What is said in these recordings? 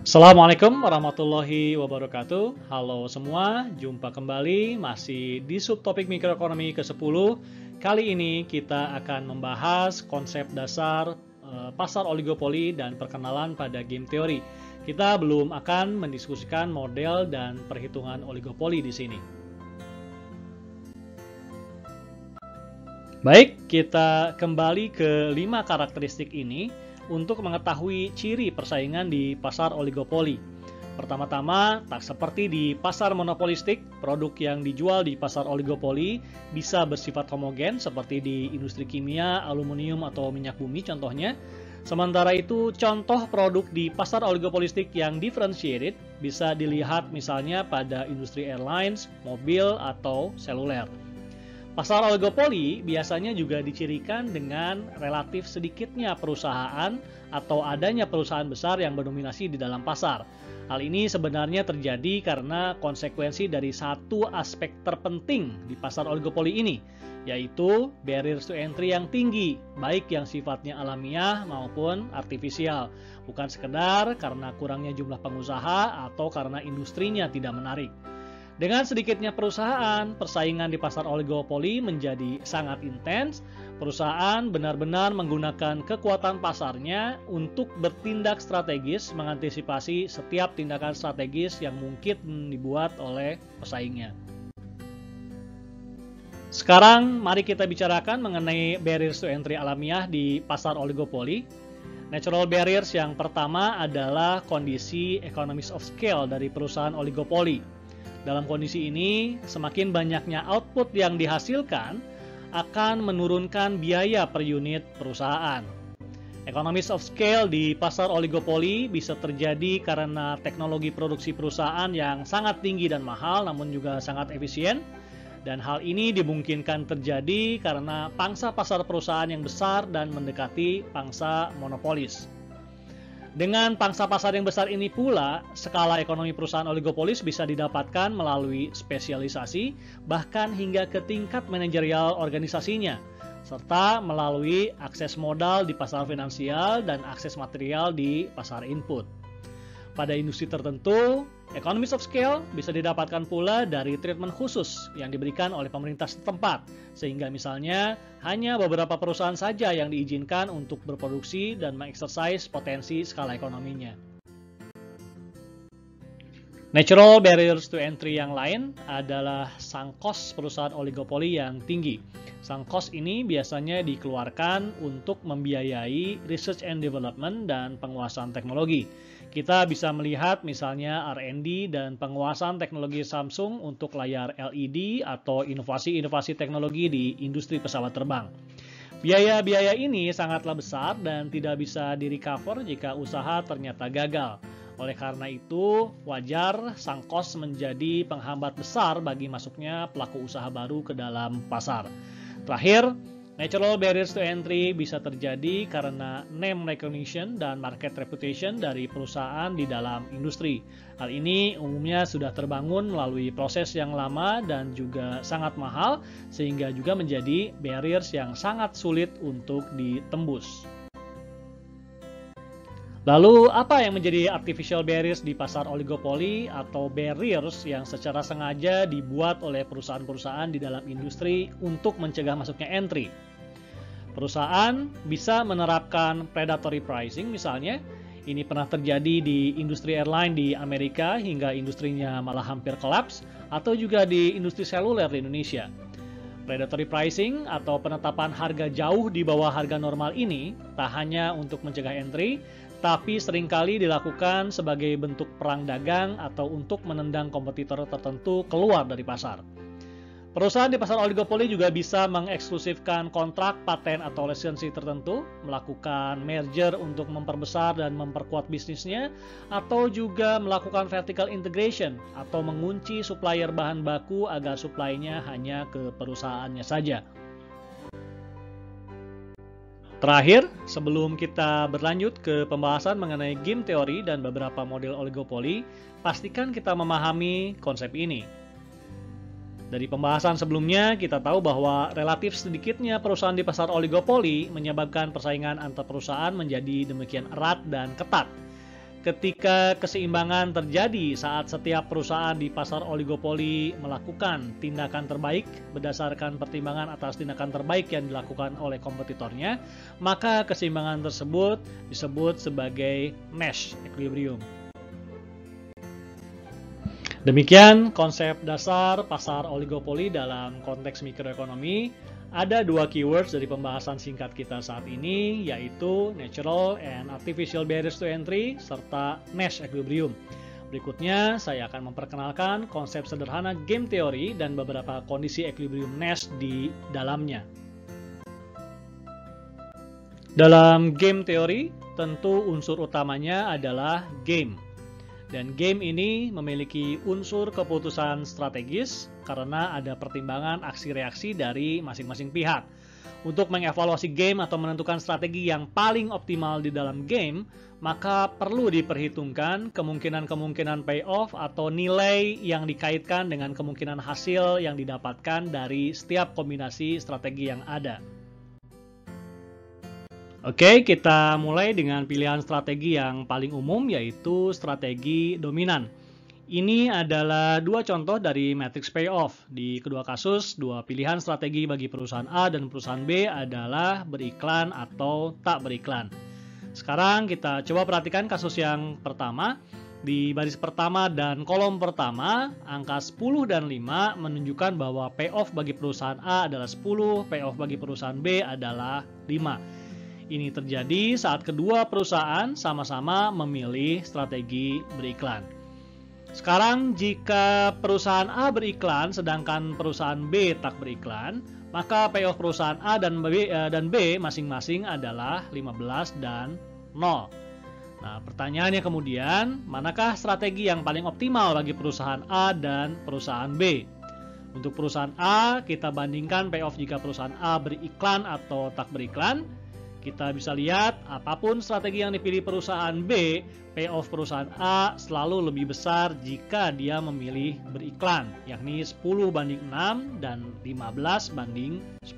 Assalamualaikum warahmatullahi wabarakatuh. Halo semua, jumpa kembali masih di subtopik mikroekonomi ke-10. Kali ini kita akan membahas konsep dasar pasar oligopoli dan perkenalan pada game teori. Kita belum akan mendiskusikan model dan perhitungan oligopoli di sini. Baik, kita kembali ke 5 karakteristik ini untuk mengetahui ciri persaingan di pasar oligopoli. Pertama-tama, tak seperti di pasar monopolistik, produk yang dijual di pasar oligopoli bisa bersifat homogen seperti di industri kimia, aluminium, atau minyak bumi contohnya. Sementara itu, contoh produk di pasar oligopolistik yang differentiated bisa dilihat misalnya pada industri airlines, mobil, atau seluler. Pasar oligopoli biasanya juga dicirikan dengan relatif sedikitnya perusahaan atau adanya perusahaan besar yang mendominasi di dalam pasar. Hal ini sebenarnya terjadi karena konsekuensi dari satu aspek terpenting di pasar oligopoli ini, yaitu barriers to entry yang tinggi, baik yang sifatnya alamiah maupun artifisial, bukan sekedar karena kurangnya jumlah pengusaha atau karena industrinya tidak menarik. Dengan sedikitnya perusahaan, persaingan di pasar oligopoli menjadi sangat intens. Perusahaan benar-benar menggunakan kekuatan pasarnya untuk bertindak strategis, mengantisipasi setiap tindakan strategis yang mungkin dibuat oleh pesaingnya. Sekarang mari kita bicarakan mengenai barriers to entry alamiah di pasar oligopoli. Natural barriers yang pertama adalah kondisi economies of scale dari perusahaan oligopoli. Dalam kondisi ini, semakin banyaknya output yang dihasilkan akan menurunkan biaya per unit perusahaan. Economies of scale di pasar oligopoli bisa terjadi karena teknologi produksi perusahaan yang sangat tinggi dan mahal namun juga sangat efisien. Dan hal ini dimungkinkan terjadi karena pangsa pasar perusahaan yang besar dan mendekati pangsa monopolis. Dengan pangsa pasar yang besar ini pula, skala ekonomi perusahaan oligopolis bisa didapatkan melalui spesialisasi, bahkan hingga ke tingkat manajerial organisasinya, serta melalui akses modal di pasar finansial dan akses material di pasar input. Pada industri tertentu, economies of scale bisa didapatkan pula dari treatment khusus yang diberikan oleh pemerintah setempat, sehingga misalnya hanya beberapa perusahaan saja yang diizinkan untuk berproduksi dan mengeksersis potensi skala ekonominya. Natural barriers to entry yang lain adalah sunk cost perusahaan oligopoli yang tinggi. Sunk cost ini biasanya dikeluarkan untuk membiayai research and development dan penguasaan teknologi. Kita bisa melihat misalnya R&D dan penguasaan teknologi Samsung untuk layar LED atau inovasi-inovasi teknologi di industri pesawat terbang. Biaya-biaya ini sangatlah besar dan tidak bisa direcover jika usaha ternyata gagal. Oleh karena itu, wajar sunk cost menjadi penghambat besar bagi masuknya pelaku usaha baru ke dalam pasar. Terakhir, natural barriers to entry bisa terjadi karena name recognition dan market reputation dari perusahaan di dalam industri. Hal ini umumnya sudah terbangun melalui proses yang lama dan juga sangat mahal, sehingga juga menjadi barriers yang sangat sulit untuk ditembus. Lalu, apa yang menjadi artificial barriers di pasar oligopoli atau barriers yang secara sengaja dibuat oleh perusahaan-perusahaan di dalam industri untuk mencegah masuknya entry? Perusahaan bisa menerapkan predatory pricing misalnya. Ini pernah terjadi di industri airline di Amerika hingga industrinya malah hampir kolaps, atau juga di industri seluler di Indonesia. Predatory pricing atau penetapan harga jauh di bawah harga normal ini tak hanya untuk mencegah entry, tapi seringkali dilakukan sebagai bentuk perang dagang atau untuk menendang kompetitor tertentu keluar dari pasar. Perusahaan di pasar oligopoli juga bisa mengeksklusifkan kontrak, paten, atau lisensi tertentu, melakukan merger untuk memperbesar dan memperkuat bisnisnya, atau juga melakukan vertical integration atau mengunci supplier bahan baku agar suplainya hanya ke perusahaannya saja. Terakhir, sebelum kita berlanjut ke pembahasan mengenai game teori dan beberapa model oligopoli, pastikan kita memahami konsep ini. Dari pembahasan sebelumnya, kita tahu bahwa relatif sedikitnya perusahaan di pasar oligopoli menyebabkan persaingan antar perusahaan menjadi demikian erat dan ketat. ketika keseimbangan terjadi saat setiap perusahaan di pasar oligopoli melakukan tindakan terbaik berdasarkan pertimbangan atas tindakan terbaik yang dilakukan oleh kompetitornya, maka keseimbangan tersebut disebut sebagai Nash equilibrium. Demikian konsep dasar pasar oligopoli dalam konteks mikroekonomi. Ada dua keywords dari pembahasan singkat kita saat ini, yaitu natural and artificial barriers to entry serta Nash equilibrium. Berikutnya saya akan memperkenalkan konsep sederhana game teori dan beberapa kondisi equilibrium Nash di dalamnya. Dalam game teori, tentu unsur utamanya adalah game. Dan game ini memiliki unsur keputusan strategis karena ada pertimbangan aksi-reaksi dari masing-masing pihak. Untuk mengevaluasi game atau menentukan strategi yang paling optimal di dalam game, maka perlu diperhitungkan kemungkinan-kemungkinan payoff atau nilai yang dikaitkan dengan kemungkinan hasil yang didapatkan dari setiap kombinasi strategi yang ada. Oke, kita mulai dengan pilihan strategi yang paling umum, yaitu strategi dominan. Ini adalah dua contoh dari matrix payoff. Di kedua kasus, dua pilihan strategi bagi perusahaan A dan perusahaan B adalah beriklan atau tak beriklan. Sekarang kita coba perhatikan kasus yang pertama. Di baris pertama dan kolom pertama, angka 10 dan 5 menunjukkan bahwa payoff bagi perusahaan A adalah 10, payoff bagi perusahaan B adalah 5. Ini terjadi saat kedua perusahaan sama-sama memilih strategi beriklan. Sekarang jika perusahaan A beriklan sedangkan perusahaan B tak beriklan, maka payoff perusahaan A dan B masing-masing adalah 15 dan 0. Nah, pertanyaannya kemudian, manakah strategi yang paling optimal bagi perusahaan A dan perusahaan B? Untuk perusahaan A, kita bandingkan payoff jika perusahaan A beriklan atau tak beriklan. Kita bisa lihat, apapun strategi yang dipilih perusahaan B, payoff perusahaan A selalu lebih besar jika dia memilih beriklan, yakni 10 banding 6 dan 15 banding 10.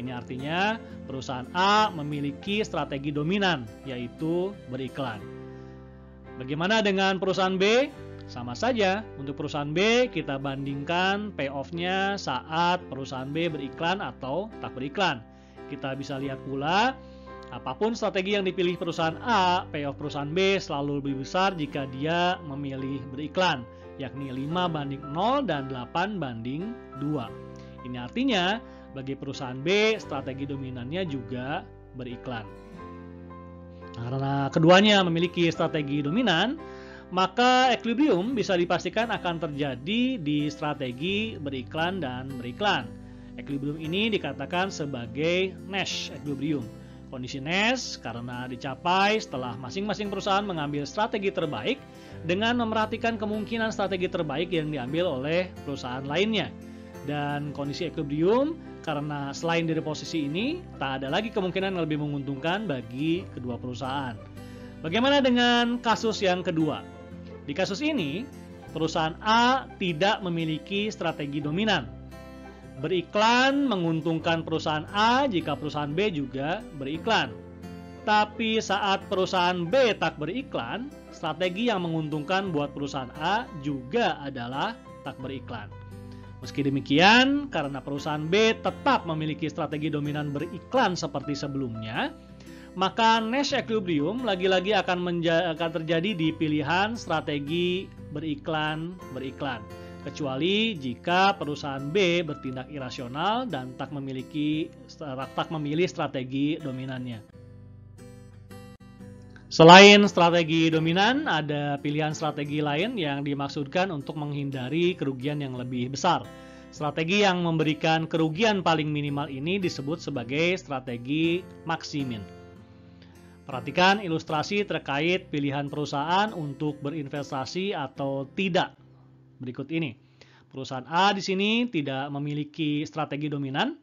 Ini artinya perusahaan A memiliki strategi dominan, yaitu beriklan. Bagaimana dengan perusahaan B? Sama saja, untuk perusahaan B kita bandingkan payoff-nya saat perusahaan B beriklan atau tak beriklan. Kita bisa lihat pula, apapun strategi yang dipilih perusahaan A, payoff perusahaan B selalu lebih besar jika dia memilih beriklan, yakni 5 banding 0 dan 8 banding 2. Ini artinya, bagi perusahaan B, strategi dominannya juga beriklan. Karena keduanya memiliki strategi dominan, maka equilibrium bisa dipastikan akan terjadi di strategi beriklan dan beriklan. Equilibrium ini dikatakan sebagai Nash equilibrium. Kondisi Nash karena dicapai setelah masing-masing perusahaan mengambil strategi terbaik dengan memerhatikan kemungkinan strategi terbaik yang diambil oleh perusahaan lainnya. Dan kondisi equilibrium karena selain dari posisi ini, tak ada lagi kemungkinan yang lebih menguntungkan bagi kedua perusahaan. Bagaimana dengan kasus yang kedua? Di kasus ini, perusahaan A tidak memiliki strategi dominan. Beriklan menguntungkan perusahaan A jika perusahaan B juga beriklan. Tapi saat perusahaan B tak beriklan, strategi yang menguntungkan buat perusahaan A juga adalah tak beriklan. Meski demikian, karena perusahaan B tetap memiliki strategi dominan beriklan seperti sebelumnya, maka Nash equilibrium lagi-lagi akan terjadi di pilihan strategi beriklan. Kecuali jika perusahaan B bertindak irasional dan tak memilih strategi dominannya. Selain strategi dominan, ada pilihan strategi lain yang dimaksudkan untuk menghindari kerugian yang lebih besar. Strategi yang memberikan kerugian paling minimal ini disebut sebagai strategi maksimin. Perhatikan ilustrasi terkait pilihan perusahaan untuk berinvestasi atau tidak. Berikut ini. Perusahaan A di sini tidak memiliki strategi dominan,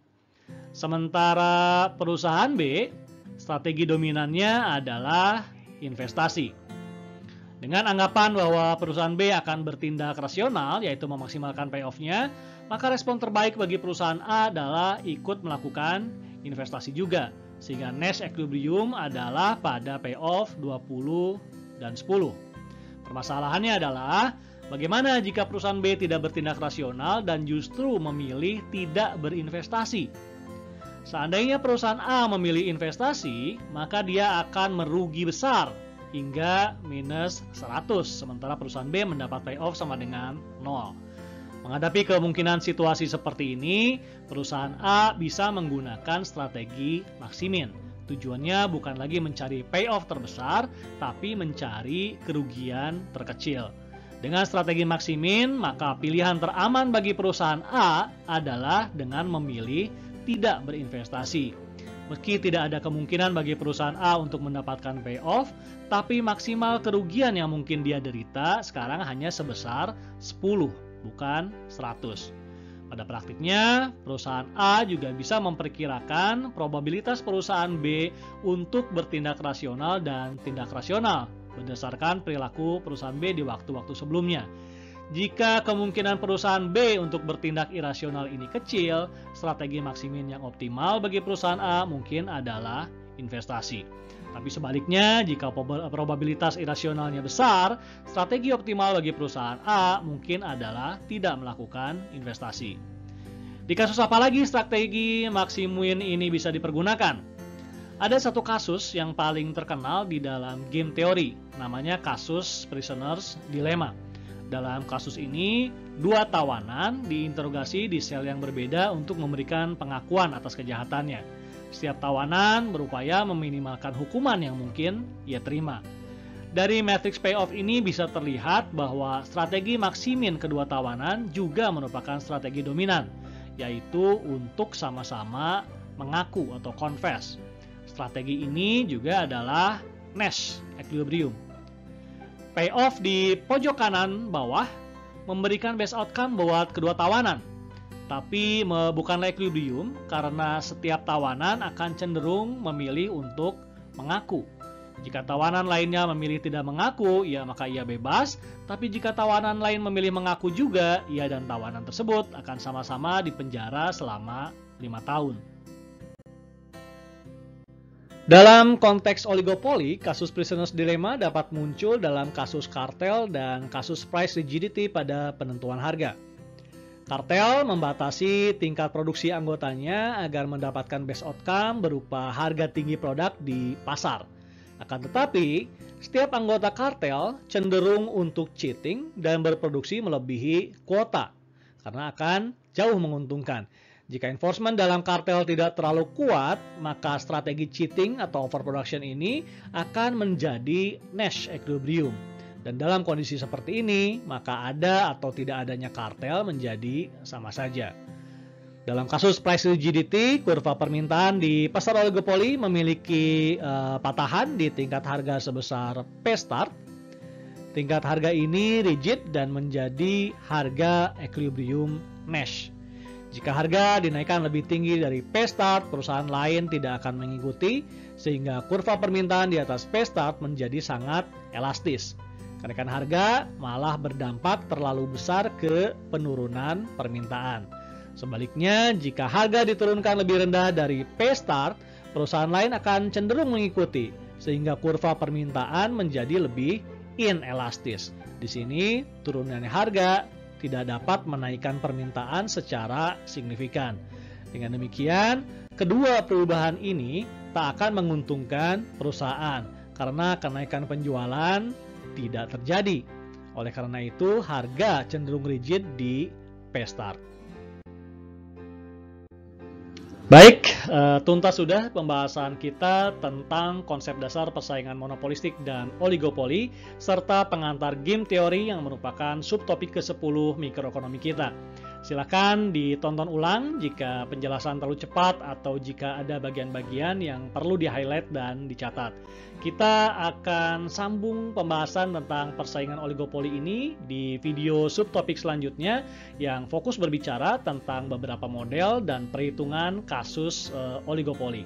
sementara perusahaan B strategi dominannya adalah investasi. Dengan anggapan bahwa perusahaan B akan bertindak rasional, yaitu memaksimalkan payoff-nya, maka respon terbaik bagi perusahaan A adalah ikut melakukan investasi juga. Sehingga Nash equilibrium adalah pada payoff 20-80. dan 10. Permasalahannya adalah bagaimana jika perusahaan B tidak bertindak rasional dan justru memilih tidak berinvestasi? Seandainya perusahaan A memilih investasi, maka dia akan merugi besar hingga minus 100, sementara perusahaan B mendapat payoff sama dengan 0. Menghadapi kemungkinan situasi seperti ini, perusahaan A bisa menggunakan strategi maksimin. Tujuannya bukan lagi mencari payoff terbesar, tapi mencari kerugian terkecil. Dengan strategi maksimin, maka pilihan teraman bagi perusahaan A adalah dengan memilih tidak berinvestasi. Meski tidak ada kemungkinan bagi perusahaan A untuk mendapatkan payoff, tapi maksimal kerugian yang mungkin dia derita sekarang hanya sebesar 10, bukan 100. Pada praktiknya, perusahaan A juga bisa memperkirakan probabilitas perusahaan B untuk bertindak rasional dan tindak rasional berdasarkan perilaku perusahaan B di waktu-waktu sebelumnya. Jika kemungkinan perusahaan B untuk bertindak irasional ini kecil, strategi maksimin yang optimal bagi perusahaan A mungkin adalah investasi. Tapi sebaliknya, jika probabilitas irasionalnya besar, strategi optimal bagi perusahaan A mungkin adalah tidak melakukan investasi. Di kasus apa lagi strategi maksimin ini bisa dipergunakan? Ada satu kasus yang paling terkenal di dalam game teori, namanya kasus Prisoner's Dilemma. Dalam kasus ini, dua tawanan diinterogasi di sel yang berbeda untuk memberikan pengakuan atas kejahatannya. Setiap tawanan berupaya meminimalkan hukuman yang mungkin ia terima. Dari matriks payoff ini bisa terlihat bahwa strategi maksimin kedua tawanan juga merupakan strategi dominan, yaitu untuk sama-sama mengaku atau confess. Strategi ini juga adalah Nash equilibrium. Payoff di pojok kanan bawah memberikan best outcome buat kedua tawanan, tapi bukanlah equilibrium karena setiap tawanan akan cenderung memilih untuk mengaku. Jika tawanan lainnya memilih tidak mengaku, ya maka ia bebas, tapi jika tawanan lain memilih mengaku juga, ia dan tawanan tersebut akan sama-sama dipenjara selama 5 tahun. Dalam konteks oligopoli, kasus Prisoner's Dilemma dapat muncul dalam kasus kartel dan kasus price rigidity pada penentuan harga. Kartel membatasi tingkat produksi anggotanya agar mendapatkan best outcome berupa harga tinggi produk di pasar. Akan tetapi, setiap anggota kartel cenderung untuk cheating dan berproduksi melebihi kuota karena akan jauh menguntungkan. Jika enforcement dalam kartel tidak terlalu kuat, maka strategi cheating atau overproduction ini akan menjadi Nash equilibrium. Dan dalam kondisi seperti ini, maka ada atau tidak adanya kartel menjadi sama saja. Dalam kasus price rigidity, kurva permintaan di pasar oligopoli memiliki patahan di tingkat harga sebesar P start. Tingkat harga ini rigid dan menjadi harga equilibrium Nash. Jika harga dinaikkan lebih tinggi dari P start, perusahaan lain tidak akan mengikuti, sehingga kurva permintaan di atas P start menjadi sangat elastis. Kenaikan harga malah berdampak terlalu besar ke penurunan permintaan. Sebaliknya, jika harga diturunkan lebih rendah dari P start, perusahaan lain akan cenderung mengikuti, sehingga kurva permintaan menjadi lebih inelastis. Di sini, turunannya harga tidak dapat menaikkan permintaan secara signifikan. Dengan demikian, kedua perubahan ini tak akan menguntungkan perusahaan karena kenaikan penjualan tidak terjadi. Oleh karena itu, harga cenderung rigid di P start. Baik, tuntas sudah pembahasan kita tentang konsep dasar persaingan monopolistik dan oligopoli, serta pengantar game teori yang merupakan subtopik ke-10 mikroekonomi kita. Silakan ditonton ulang jika penjelasan terlalu cepat atau jika ada bagian-bagian yang perlu di-highlight dan dicatat. Kita akan sambung pembahasan tentang persaingan oligopoli ini di video subtopik selanjutnya yang fokus berbicara tentang beberapa model dan perhitungan kasus oligopoli.